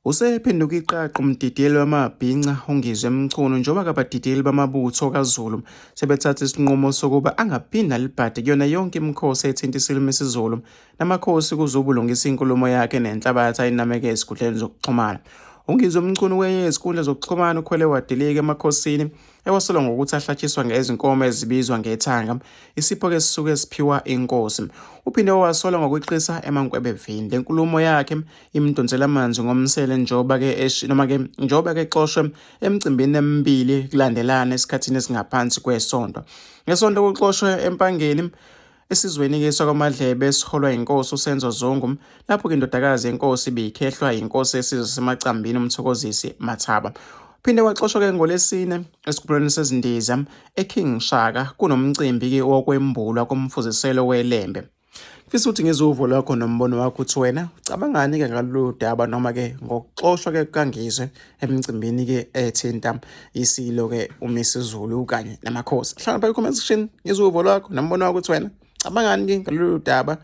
Usephenduka iqaqa umdidiyeli wamabhinca uNgizwe Mchunu njengoba abadidiyeli bamabutho kaZulu sebethatha isinqumo sokuba angaphinde alibhade kuyona yonke imikhosi ethinta isilo Misuzulu namakhosi kuze ubulungisa inkulumo yakhe nenhlabathi ayinamekeza ezinkundleni zokuxhumana. UNgizwe Mchunu weye ezinkundla zokuxhumana ukhwele wadilika emakhosini ewasolwa ngokuthi ahlatshiswa ngezinkomo ezibizwa ngethanga, isipho-ke esisuke siphiwa inkosi. Uphinde wasolwa ngokweqisa emankwebevini. Le nkulumo yakhe imdonsela amanzi ngomsele njengoba-ke exoshwe emcimbini emibili kulandelana esikhathini esingaphansi kwesonto. Ngesonto kuxoshwe empangeni esizweni-ke sakwaMadlebe esiholwa inkosi uSenzo Zungu, lapho-ke indodakazi yenkosi ibikhehlwa inkosi yesizwe sasemacambini umthokozisi Mathaba. Phinde waxoshwa-ke ngolesine esikhumulweni sezindiza eKing Shaka kunomcimbi-ke wokwembulwa komfuziselo welembe. Mfisa ukuthi ngizwe uvo lwakho nombono wakho ukuthi wena ucabangani-ke ngalolu daba noma-ke ngokuxoshwa-ke kukaNgizwe emcimbini-ke ethinta isilo-ke uMisuzulu kanye namakhosi. Hlala phakathi comment section ngizwe uvo lwakho nombono wakho ukuthi wena ucabangani-ke ngalolu daba